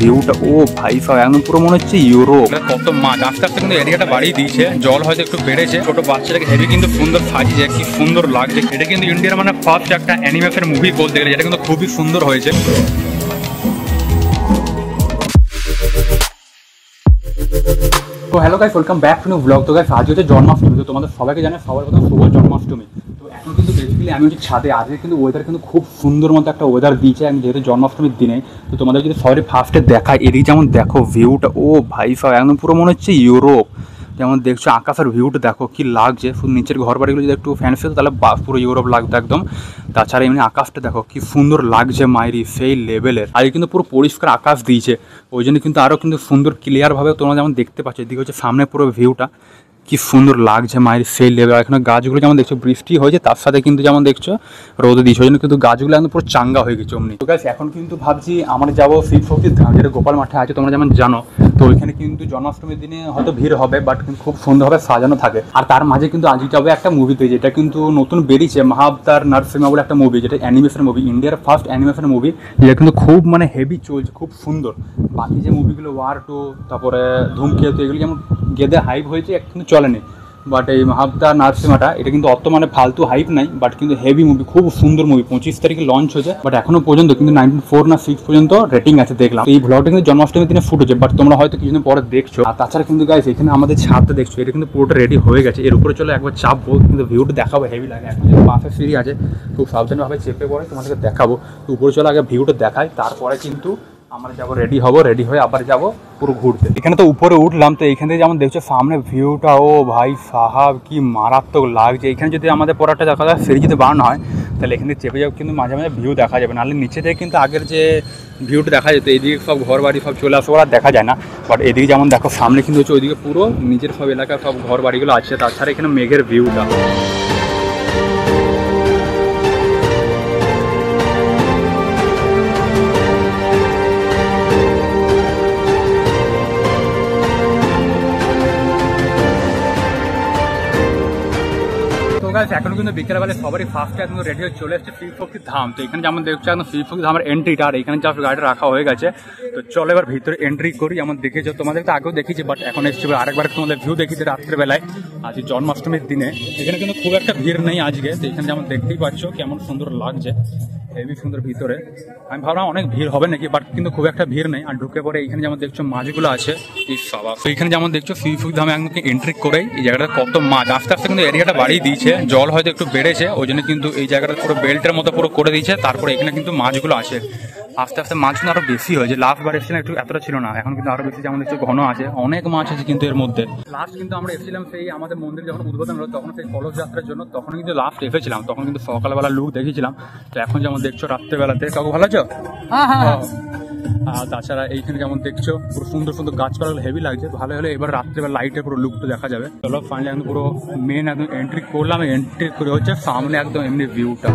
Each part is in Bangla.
ভিউটা, ও ভাই সাহেব একদম পুরো মনে হচ্ছে ইউরোপ। কত মাছ, আস্তে আস্তে কিন্তু এরিয়াটা বাড়িয়ে দিয়েছে, জল হয়তো একটু বেড়েছে। ছোট বাচ্চাটাকে হেভি কিন্তু সুন্দর সাজিয়েছে, কি সুন্দর লাগছে। এটা কিন্তু ইন্ডিয়ার মানে ফার্স্ট একটা অ্যানিমেশন মুভি বলতে গেলে, যেটা কিন্তু খুবই সুন্দর হয়েছে। তো hello guys, welcome back to new blog. তো গাইস আজ হচ্ছে জন্মাষ্টমী, তো তোমাদের সবাইকে জানাই সবার প্রথম শুভ জন্মাষ্টমী। তো এখন কিন্তু বেসিক্যালি আমি হচ্ছে ছাদে, আজকে কিন্তু ওয়েদার কিন্তু খুব সুন্দর মতো একটা ওয়েদার দিয়েছে, আমি যেহেতু জন্মাষ্টমীর দিনে। তো তোমাদের যদি সবাই ফার্স্টে দেখায়, এদিকে যেমন দেখো ভিউটা, ও ভাই সাহেব একদম পুরো মনে হচ্ছে ইউরোপ। যেমন দেখছো আকাশের ভিউটা দেখো কি লাগছে, শুধু নিচের ঘর বাড়িগুলো যদি একটু ফ্যান্সি হতো তাহলে পুরো ইউরোপ লাগতো একদম। তাছাড়া এমনি আকাশটা দেখো কি সুন্দর লাগছে মাইরি, সেই লেভেলের। আজকে কিন্তু পুরো পরিষ্কার আকাশ দিয়েছে, ওই জন্য কিন্তু আরও কিন্তু সুন্দর ক্লিয়ারভাবে তোমরা যেমন দেখতে পাচ্ছ। এদিকে হচ্ছে সামনে পুরো ভিউটা কি সুন্দর লাগছে মায়ের, সেই লেভেল। এখানে গাছগুলো যেমন দেখছো বৃষ্টি হয়েছে, তার সাথে কিন্তু যেমন দেখছো রোদে দিয়েছে, ওই জন্য কিন্তু গাছগুলো একদম পুরো চাঙ্গা হয়ে গেছে অমনি। তো গাছ এখন কিন্তু ভাবছি আমরা যাবো শিব শক্তির ধাম, যেটা গোপাল মাঠে আছে, তোমরা যেমন জানো। তো ওইখানে কিন্তু জন্মাষ্টমীর দিনে হয়তো ভিড় হবে, বাট খুব সুন্দরভাবে সাজানো থাকে। আর তার মাঝে কিন্তু আজকে যাবে একটা মুভিতে, যেটা কিন্তু নতুন বেরিয়েছে, মহাবতার নারসিমা বলে একটা মুভি, যেটা অ্যানিমেশন মুভি, ইন্ডিয়ার ফার্স্ট অ্যানিমেশন মুভি, যেটা কিন্তু খুব মানে হেভি চলছে, খুব সুন্দর। বাকি যে মুভিগুলো ওয়ার 2, তারপরে ধূমকেতু, এগুলো যেমন গেদে হাইপ হয়েছে, কিন্তু চলেনি। বাট এই মহাবতার নারসিমাটা, এটা কিন্তু অত মানে ফালতু হাইপ নাই, বাট কিন্তু হেভি মুভি, খুব সুন্দর মুভি। 25 তারিখে লঞ্চ হয়েছে, বাট এখনো পর্যন্ত কিন্তু 94 না 6 পর্যন্ত রেটিং আছে দেখলাম। এই ভ্লগটা কিন্তু জন্মাষ্টমীর দিনে ফুট হচ্ছে, বাট তোমরা হয়তো কিছুদিন পরে দেখছো। আর তাছাড়া কিন্তু গাইস এখানে আমাদের ছাদটা দেখছো, এটা কিন্তু পুরোটা রেডি হয়ে গেছে। এর উপরে চলো একবার চাপবো, কিন্তু ভিউটা দেখাবো, হেভি লাগে। এখন যে পাশে সিঁড়ি আছে, খুব সাবধানভাবে চেপে পড়ে তোমাদেরকে দেখাবো। তো উপরে চলো আগে ভিউটা দেখাই, তারপরে কিন্তু আমরা যাবো, রেডি হবো, রেডি হয়ে আবার যাবো পুরো ঘুরতে। এখানে তো উপরে উঠলাম, তো এইখান থেকে যেমন দেখছো সামনে ভিউটা, ও ভাই সাহাব কি মারাত্মক লাগছে। এখানে যদি আমাদের পরেরটা দেখা যায় সিঁড়ি যদি বানানো হয়, তাহলে এখানে চেপে যাও, কিন্তু মাঝে মাঝে ভিউ দেখা যাবে, নাহলে নিচে থেকে কিন্তু আগের যে ভিউটা দেখা যেত, এইদিকে সব ঘর বাড়ি সব চলে আসে, ওরা দেখা যায় না। বাট এদিকে যেমন দেখো সামনে কিন্তু হচ্ছে ওইদিকে পুরো নিজের সব এলাকার সব ঘর বাড়িগুলো আছে। তাছাড়া এখানে মেঘের ভিউটা, এখন কিন্তু বিকেলবেলা সবারই ফার্স্টে একদম রেডি হয়ে চলে এসছে শিব শক্তির ধাম। তো এখানে যেমন দেখছো একদম শিব শক্তির ধামের এন্ট্রিটা, আর এখানে জাস্ট গাড়িটা রাখা হয়ে গেছে। তো চলো এবার ভিতরে এন্ট্রি করি। যেমন দেখেছো, তোমাদের তো আগেও দেখিয়েছি, বাট এখন এসছে আরেকবার তোমাদের ভিউ দেখিয়েছি রাত্রেবেলায়, আজ জন্মাষ্টমীর দিনে। এখানে কিন্তু খুব একটা ভিড় নেই আজকে। তো এখানে যেমন দেখতেই পাচ্ছ কেমন সুন্দর লাগছে, হেভি সুন্দর ভিতরে। আমি ভাবলাম অনেক ভিড় হবে নাকি, বাট কিন্তু খুব একটা ভিড় নেই। আর ঢুকে পরে এখানে যেমন দেখছো মাছগুলো আছে, তো এখানে যেমন দেখছো শিব শক্তি ধামে একদম এন্ট্রি করেই এই জায়গাটা কত মাছ, আস্তে আস্তে কিন্তু এরিয়াটা বাড়িয়ে দিয়েছে, জল হয়তো একটু বেড়েছে, ওই জন্য কিন্তু এই জায়গাটা পুরো বেল্টের মতো পুরো করে দিয়েছে। তারপরে এখানে কিন্তু মাছগুলো আছে, আস্তে আস্তে মাছ কিন্তু আরো বেশি হয়েছে। লাস্ট বার এসেছিলাম একটু এতটা ছিল না, এখন কিন্তু আরো বেশি যেমন দেখছো ঘন আছে, অনেক মাছ আছে কিন্তু এর মধ্যে। লাস্ট কিন্তু আমরা এসেছিলাম সেই আমাদের মন্দির যখন উদ্বোধন হলো, তখন সেই কলস যাত্রার জন্য, তখন কিন্তু লাস্ট এসেছিলাম, তখন কিন্তু সকালবেলা লুক দেখেছিলাম। তো এখন যেমন দেখছো রাত্রেবেলাতে, কাকু ভালো আছো? হ্যাঁ। আর তাছাড়া এইখানে যেমন দেখছো পুরো সুন্দর সুন্দর গাছপালা, হেভি লাগছে। ভালো হলে এবার রাত্রেবেলা লাইটের পুরো লুকটা দেখা যাবে। চলো ফাইনালি একদম পুরো মেন একদম এন্ট্রি করলাম, এন্ট্রি করে হচ্ছে সামনে একদম এমনি ভিউটা।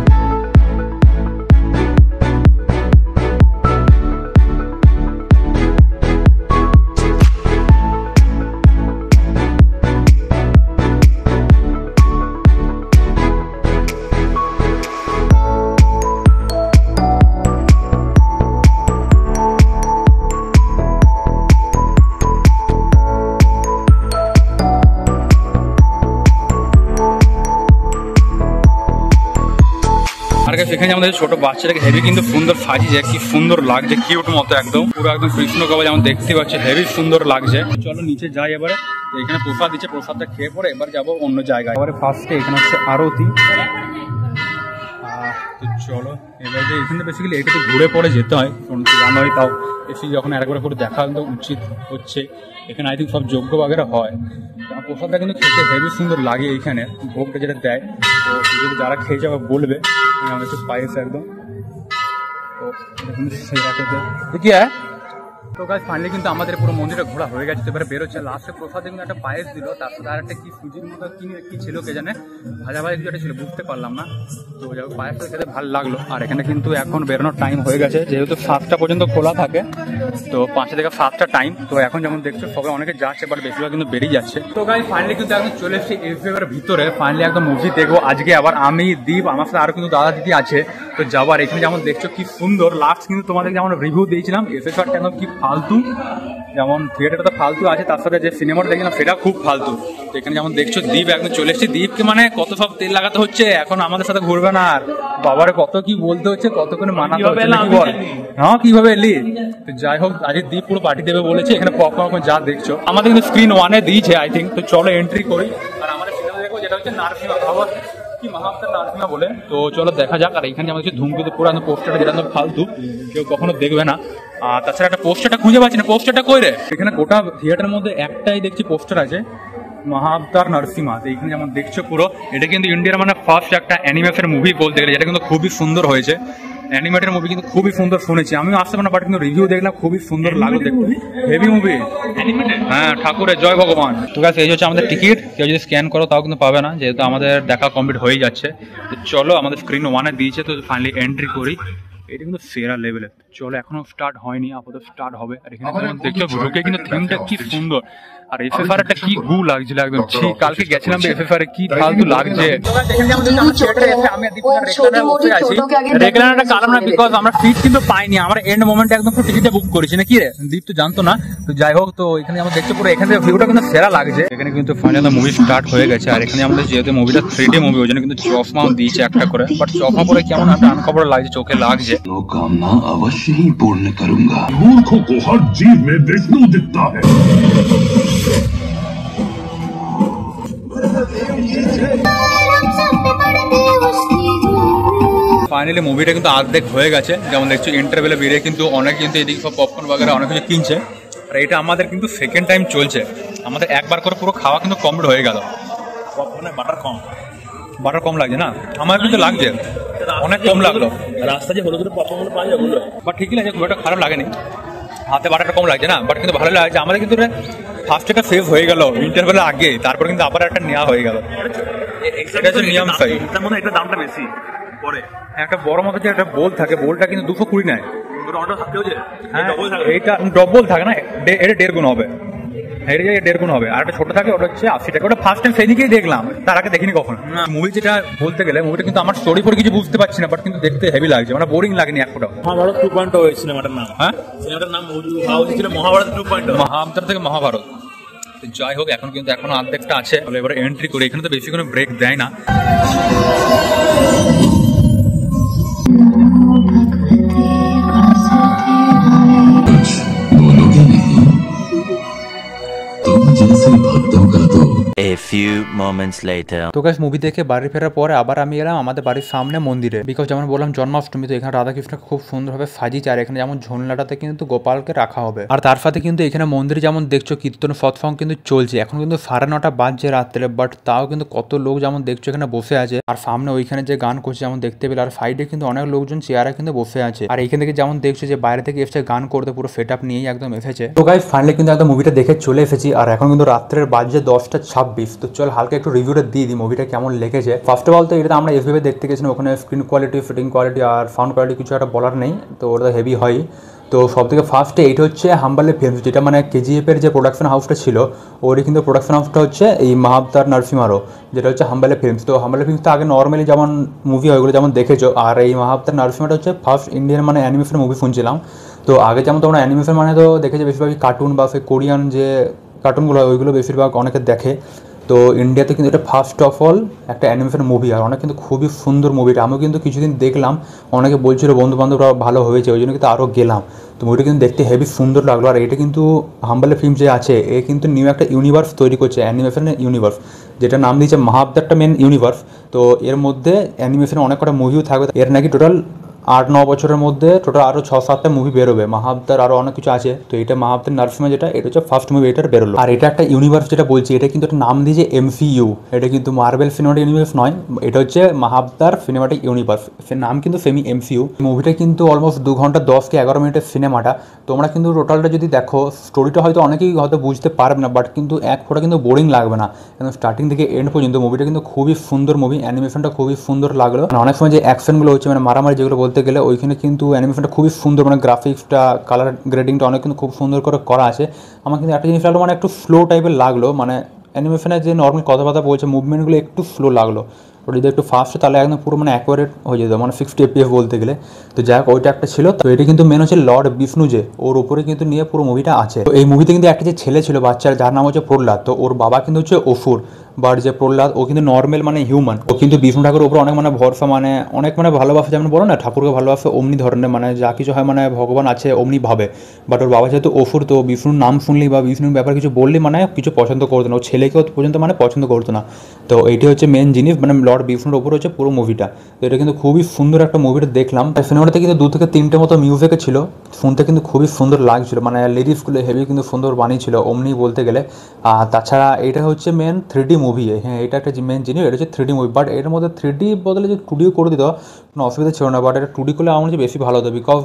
সেখানে আমাদের ছোট বাচ্চাটাকে হেভি কিন্তু সুন্দর সাজিয়েছে, কি সুন্দর লাগছে, কিউট মতো একদম, পুরো একদম কৃষ্ণ কবচ যেমন দেখতে পাচ্ছি, হেভি সুন্দর লাগছে। চলো নিচে যাই এবারে, এখানে প্রসাদ দিচ্ছে, প্রসাদটা খেয়ে পরে এবার যাবো অন্য জায়গায়। এবারে ফার্স্টে এখানে হচ্ছে আরতি। তো চলো এবার এখানে বেসিক্যালি এটা তো ঘুরে পরে যেতে হয়, জানোই, তাও এসে যখন একবার করে দেখা একদম উচিত হচ্ছে। এখানে আই থিঙ্ক সব যজ্ঞ বাগেরা হয়। প্রসাদটা কিন্তু খেতে হেভি সুন্দর লাগে, এইখানে ভোগটা যেটা দেয়। তো যদি যারা খেয়ে যাবে বলবে, আমাদের একটু পায়েস একদম, তো সেরা খেতে কি হয়। তো গাছ ফাইনালি কিন্তু আমাদের পুরো মন্দিরটা ঘোরা হয়ে গেছে। এবারে বেরোচ্ছে, লাস্টে প্রসাদে কিন্তু একটা পায়েস দিল, তার সাথে আর একটা কি সুজির মতো কি ছিল কে জানে, ভাজা ভাজা কিছু একটা ছিল, বুঝতে পারলাম না। তো যাই হোক পায়েসটা খেতে ভালো লাগলো। আর এখানে কিন্তু এখন বেরোনোর টাইম হয়ে গেছে, যেহেতু 7টা পর্যন্ত খোলা থাকে, তো 5টা থেকে 7টা টাইম। তো এখন যেমন দেখছো সবাই অনেকে যাচ্ছে, বাট বেশিরভাগ কিন্তু বেরিয়ে যাচ্ছে। তো গাইস ফাইনালি কিন্তু এখন চলে এসেছি এফএর ভিতরে, ফাইনালি একদম মুভি দেখবো আজকে। আবার আমি দীপ, আমার সাথে আরো কিন্তু দাদা দিদি আছে। তো তো যাবার এখানে যেমন দেখছো কি সুন্দর লাস্ট কিন্তু তোমাদের যেমন রিভিউ দিয়েছিলাম এফএফআরটা একদম কি ফালতু, যেমন থিয়েটারটা তো ফালতু আছে, তার সাথে যে সিনেমাটা দেখলাম সেটা খুব ফালতু। তো এখানে যেমন দেখছো দ্বীপ একদম চলে এসেছে, দ্বীপকে মানে কত সব তেল লাগাতে হচ্ছে, এখন আমাদের সাথে ঘুরবে না আর, বাবারে কত কি বলতে হচ্ছে, কত করে মানাতে হচ্ছে নাকি বল। হ্যাঁ কিভাবে এলি, তো যাই হোক আজকে দ্বীপ পুরো পার্টি দেবে বলেছে, এখানে পপকর্ন যা দেখছো আমাদের কিন্তু স্ক্রিন 1-এ দিয়েছে আই থিঙ্ক। তো চলো এন্ট্রি করি আর আমাদের সিনেমা দেখবো যেটা হচ্ছে নারসিংহা, খবর কি মাহাবতার নারসিংহা বলে। তো চলো দেখা যাক। আর এখানে যেমন হচ্ছে ধূমকেতু পুরো পোস্টারটা যেটা ফালতু, কেউ কখনো দেখবে না। আর তাছাড়া একটা পোস্টারটা খুঁজে পাচ্ছি না, পোস্টারটা কই রে, এখানে গোটা থিয়েটারের মধ্যে একটাই দেখছি পোস্টার আছে মাহাবতার নারসিংহা। তো এখানে যেমন দেখছো পুরো এটা কিন্তু ইন্ডিয়ার মানে ফার্স্ট একটা অ্যানিমেশন মুভি বলতে গেলে, যেটা কিন্তু খুবই সুন্দর হয়েছে। অ্যানিমেটেড মুভি কিন্তু খুবই সুন্দর শুনেছি, আমিও আসতে পারি না, বাট কিন্তু রিভিউ দেখলাম খুবই সুন্দর লাগলো দেখতে, হেভি মুভি। হ্যাঁ ঠাকুরের জয় ভগবান। তো গাইস এই হচ্ছে আমাদের টিকিট, কেউ যদি স্ক্যান করো তাও কিন্তু পাবে না, যেহেতু আমাদের দেখা কমপ্লিট হয়ে যাচ্ছে। তো চলো আমাদের স্ক্রিন 1-এ দিয়েছে, তো ফাইনালি এন্ট্রি করি। এটা কিন্তু সেরা লেভেলের। চলো এখনো স্টার্ট হয়নি, আপাতত স্টার্ট হবে। আর এখানে দেখছো ঢুকে কিন্তু থিমটা কি সুন্দর, আর এফএফআর একটা কি গু লাগছিল একদম। ঠিক কালকে গেছিলাম এফএফআর, কি ফালতু লাগছে। রেগুলারটা কারণ না, বিকজ আমরা সিট কিন্তু পাইনি, আমরা এন্ড মোমেন্টে একদম টিকিটটা বুক করেছি নাকি রে, দীপ তো জানতো না। তো যাই হোক, তো এখানে আমরা দেখছো পুরো এখানে ভিউটা কিন্তু সেরা লাগছে। এখানে কিন্তু ফাইনালি মুভি স্টার্ট হয়ে গেছে। আর এখানে আমাদের যেহেতু মুভিটা 3D মুভি, ওই জন্য কিন্তু চশমাও দিয়েছে একটা করে, বাট চশমা পরে কেমন একটা আনকভার লাগছে, চোখে লাগছে। कामना अवश्य ही पूर्ण करूंगा। मूर्खों को हर जीव में विष्णु दिखता है। ফাইনালি মুভিটা কিন্তু অর্ধেক হয়ে গেছে, যেমন দেখছো ইন্টারভেলে বেরিয়ে কিন্তু অনেক কিন্তু এদিকে সব পপকর্ন বাগেরা অনেক কিছু কিনছে। আর এটা আমাদের কিন্তু সেকেন্ড টাইম চলছে, আমাদের একবার করে পুরো খাওয়া কিন্তু কমপ্লিট হয়ে গেল। পপকর্নে বাটার কম লাগছে না, আমার কিন্তু লাগছে অনেক কম লাগলো। রাস্তা যে হলো পপকর্ন পাওয়া যায় বললো, বাট ঠিকই লাগছে, খুব একটা খারাপ লাগেনি, হাতে বাটারটা কম লাগছে না, বাট কিন্তু ভালো লাগছে। আমাদের কিন্তু ফার্স্ট একটা শেষ হয়ে গেল ইন্টারভেলের আগে, তারপর কিন্তু আবার একটা নেওয়া হয়ে গেল। এটা হচ্ছে নিয়ম সাই, তার মধ্যে একটা দামটা বেশি পরে। একটা বড় মতো যে একটা বোল থাকে, বোলটা কিন্তু 220 নেয়। হ্যাঁ এইটা ডবল থাকে না, এটা 1.5 গুণ হবে, এটা 1.5 গুণ হবে। আর একটা ছোট থাকে, ওটা হচ্ছে 80 টাকা। ওটা ফার্স্ট টাইম সেদিকেই দেখলাম, তার আগে দেখিনি কখনো। মুভি যেটা বলতে গেলে, মুভিটা কিন্তু আমার স্টোরি পরে কিছু বুঝতে পারছি না, বাট কিন্তু দেখতে হেভি লাগছে, মানে বোরিং লাগেনি এক ফোটাও। মহাভারত 2.0 হয়েছিল সিনেমাটার নাম। হ্যাঁ সিনেমাটার নাম ছিল মহাভারত 2.0, মহাভারত থেকে মহাভারত। যাই হোক এখন কিন্তু এখনো অর্ধেকটা আছে, এবার এন্ট্রি করে। এখানে তো বেশি কোনো ব্রেক দেয় না। बोलोगे नहीं तुम जैसे भक्तों का तो। A few moments later. তো গাইস মুভি দেখে বাড়ি ফেরার পরে আবার আমি এলাম আমাদের বাড়ির সামনে মন্দিরে, বিকজ যেমন বললাম জন্মাষ্টমী, তো এখানে রাধাকৃষ্ণকে খুব সুন্দরভাবে সাজিয়েছে। আর এখানে যেমন ঝোলনাটাতে কিন্তু গোপালকে রাখা হবে। আর তার সাথে কিন্তু এখানে মন্দিরে যেমন দেখছো কীর্তন সৎসঙ্গ কিন্তু চলছে। এখন কিন্তু 9:30 বাজছে রাত্রে, বাট তাও কিন্তু কত লোক যেমন দেখছো এখানে বসে আছে। আর সামনে ওইখানে যে গান করছে যেমন দেখতে পেলে, আর সাইডে কিন্তু অনেক লোকজন চেয়ারে কিন্তু বসে আছে। আর এইখান থেকে যেমন দেখছো যে বাইরে থেকে এসে গান করতে পুরো সেট আপ নিয়েই একদম এসেছে। তো গাইস ফাইনালি কিন্তু একদম মুভিটা দেখে চলে এসেছি। আর এখন কিন্তু রাত্রের বাজছে 10:26। তো চল হালকা একটু রিভিউটা দিয়ে দিই মুভিটা কেমন লেগেছে। ফার্স্ট অফ অল তো এটা আমরা এসবিতে দেখতে গেছিলাম, ওখানে স্ক্রিন কোয়ালিটি, ফিটিং কোয়ালিটি আর সাউন্ড কোয়ালিটি কিছু একটা বলার নেই, তো ওটা হেভি হয়। তো সব থেকে ফার্স্টে এইটা হচ্ছে হাম্বালে ফিল্মস, যেটা মানে কেজিএফের যে প্রোডাকশন হাউসটা ছিল, ওরই কিন্তু প্রোডাকশন হাউসটা হচ্ছে এই মাহাবতার নারসিংহারও, যেটা হচ্ছে হাম্বালে ফিল্মস। তো হাম্বালে ফিল্মস তো আগে নর্মালি যেমন মুভি হয় ওগুলো যেমন দেখেছো, আর এই মাহাবতার নারসিংহাটা হচ্ছে ফার্স্ট ইন্ডিয়ান মানে অ্যানিমেশন মুভি শুনছিলাম। তো আগে যেমন তোমরা অ্যানিমেশন মানে তো দেখেছো বেশিরভাগই কার্টুন বা সেই কোরিয়ান যে কার্টুনগুলো হয় ওইগুলো বেশিরভাগ অনেকে দেখে। তো ইন্ডিয়াতে কিন্তু এটা ফার্স্ট অফ অল একটা অ্যানিমেশন মুভি, আর অনেক কিন্তু খুবই সুন্দর মুভিটা। আমিও কিন্তু কিছুদিন দেখলাম, অনেকে বলছিল বন্ধুবান্ধবরা ভালো হয়েছে, ওই জন্য কিন্তু আরও গেলাম। তো মুভিটা কিন্তু দেখতে হেভি সুন্দর লাগলো। আর এটা কিন্তু হাম্বালে ফিল্ম যে আছে, এ কিন্তু নিউ একটা ইউনিভার্স তৈরি করছে, অ্যানিমেশনের ইউনিভার্স, যেটা নাম দিয়েছে মাহাবতারটা মেন ইউনিভার্স। তো এর মধ্যে অ্যানিমেশনের অনেক কটা মুভিও থাকবে। এর নাকি টোটাল 8-9 বছরের মধ্যে টোটাল আরও 6-7টা মুভি বেরোবে। মাহাবতার আরও অনেক কিছু আছে, তো এটা মাহাবতার নারসিংহা যেটা, এটা হচ্ছে ফার্স্ট মুভি এটার বেরোলো। আর এটা একটা ইউনিভার্স যেটা বলছি, এটা কিন্তু একটা নাম দিয়েছে MCU। এটা কিন্তু মার্বেল সিনেমাটিক ইউনিভার্স নয়, এটা হচ্ছে মাহাবতার সিনেমাটিক ইউনিভার্স, সে নাম কিন্তু সেমি MCU। মুভিটা কিন্তু অলমোস্ট 2 ঘন্টা 10 কি 11 মিনিটের সিনেমাটা। তোমরা কিন্তু টোটালটা যদি দেখো, স্টোরিটা হয়তো অনেকেই হয়তো বুঝতে পারবে না, বাট কিন্তু এক ফোঁটা কিন্তু বোরিং লাগবে না, একদম স্টার্টিং থেকে এন্ড পর্যন্ত মুভিটা কিন্তু খুবই সুন্দর মুভি। অ্যানিমেশনটা খুবই সুন্দর লাগলো, অনেক সময় যে অ্যাকশনগুলো হচ্ছে মানে মারামারি যেগুলো বলতে গেলে, ওইখানে কিন্তু অ্যানিমেশনটা খুবই সুন্দর, মানে গ্রাফিক্সটা, কালার গ্রেডিংটা অনেক কিন্তু খুব সুন্দর করে করা আছে। আমার কিন্তু একটা জিনিস লাগলো, মানে একটু স্লো টাইপের লাগলো, মানে অ্যানিমেশনের যে নর্মাল কথাবার্তা বলছে, মুভমেন্টগুলো একটু স্লো লাগলো। ওটা যদি একটু ফাস্ট তাহলে একদম পুরো মানে অ্যাকুরেট হয়ে যেত, মানে 60 FPS বলতে গেলে। তো যাই হোক ওইটা একটা ছিল। তো এটা কিন্তু মেন হচ্ছে লর্ড বিষ্ণু, যে ওর উপরে কিন্তু নিয়ে পুরো মুভিটা আছে। তো এই মুভিতে কিন্তু একটা যে ছেলে ছিল বাচ্চার, যার নাম হচ্ছে প্রহ্লাদ। তো ওর বাবা কিন্তু হচ্ছে অসুর, বাট যে প্রহ্লাদ ও কিন্তু নর্মাল মানে হিউম্যান। ও কিন্তু বিষ্ণু ঠাকুরের উপর অনেক মানে ভরসা, মানে অনেক মানে ভালোবাসে, যেমন বলো না ঠাকুরকে ভালোবাসে অমনি ধরনের, মানে যা কিছু হয় মানে ভগবান আছে অমনি ভাবে। বাট ওর বাবা যেহেতু অসুর, তো বিষ্ণুর নাম শুনলেই বা বিষ্ণুর ব্যাপারে কিছু বললেই মানে কিছু পছন্দ করতো না, ও ছেলেকেও পর্যন্ত মানে পছন্দ করতো না। তো এইটি হচ্ছে মেন জিনিস, মানে লর্ড বিষ্ণুর ওপর হচ্ছে পুরো মুভিটা। তো এটা কিন্তু খুবই সুন্দর একটা মুভিটা দেখলাম। সিনেমাটাতে কিন্তু 2 থেকে 3টে মতো মিউজিক ছিল, শুনতে কিন্তু খুবই সুন্দর লাগছিল, মানে লিরিক্সগুলো হেভি কিন্তু সুন্দর বানিয়েছিল অমনি বলতে গেলে। আর তাছাড়া এটা হচ্ছে মেন 3D মুভি। হ্যাঁ, এটা একটা মেন জিনিস, এটা হচ্ছে 3D মুভি। বাট এর মধ্যে 3D বদলে যে 2Dও করে দিত কোনো অসুবিধা ছিল না, বাট এটা 2D করলে আমার হচ্ছে বেশি ভালো হতো। বিকজ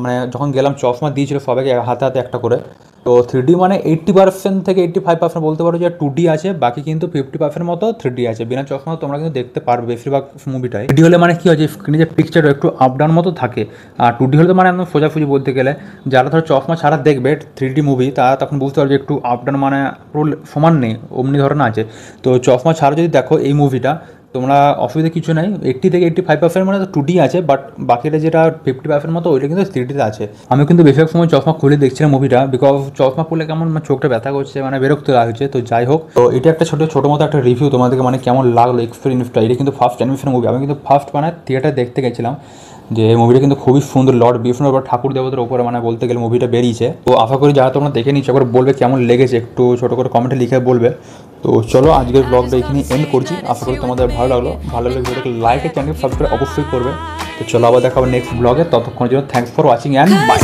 মানে যখন গেলাম চশমা দিয়েছিল সবাইকে হাতে হাতে একটা করে। তো 3D মানে 80% থেকে 85% বলতে পারো যে 2D আছে, বাকি কিন্তু 50% মতো 3D আছে। বিনা চশমা তোমরা কিন্তু দেখতে পারবে বেশিরভাগ মুভিটাই। 3D হলে মানে কী হয় যে স্ক্রিনে যে পিকচার একটু আপ ডাউন মতো থাকে, আর 2D হলে তো মানে একদম সোজাসুজি বলতে গেলে। যারা ধরো চশমা ছাড়া দেখবে 3D মুভি, তারা তখন বুঝতে পারবে যে একটু আপ ডাউন মানে পুরো সমান নেই, অমনি ধরনের আছে। তো চশমা ছাড়া যদি দেখো এই মুভিটা, তোমরা অসুবিধা কিছু নাই। 80 থেকে 85% মানে 2D আছে, বাট বাকিটা যেটা 50% মতো ওইটা কিন্তু 3Dতে আছে। আমি কিন্তু বেশিরভাগ সময় চশমা খুলে দেখছিলাম মুভিটা, বিকজ চশমা খুলে কেমন মানে চোখটা ব্যথা করছে, মানে বিরক্ত লাগছে। তো যাই হোক, তো এটা একটা ছোটো মতো একটা রিভিউ তোমাদেরকে, মানে কেমন লাগলো এক্সপিরিয়েন্সটা। এটা কিন্তু ফার্স্ট অ্যানিমেশন মুভি, আমি কিন্তু ফার্স্ট মানে থিয়েটার দেখতে গেছিলাম। যে মুভিটা কিন্তু খুবই সুন্দর, লর্ড বিষ্ণুর বা ঠাকুর দেবতার উপরে মানে বলতে গেলে মুভিটা বেরিয়েছে। তো আশা করি যারা তোমরা দেখে নিচ্ছ একবার বলবে কেমন লেগেছে, একটু ছোটো করে কমেন্টে লিখে বলবে। তো চলো আজকের ব্লগটা এখানে এন্ড করছি। আশা করি তোমাদের ভালো লাগলো ভিডিওটাকে লাইক আর চ্যানেল সাবস্ক্রাইব অবশ্যই করবে। তো চলো আবার দেখা হবে নেক্সট ব্লগে, ততক্ষণের জন্য thanks for watching and by.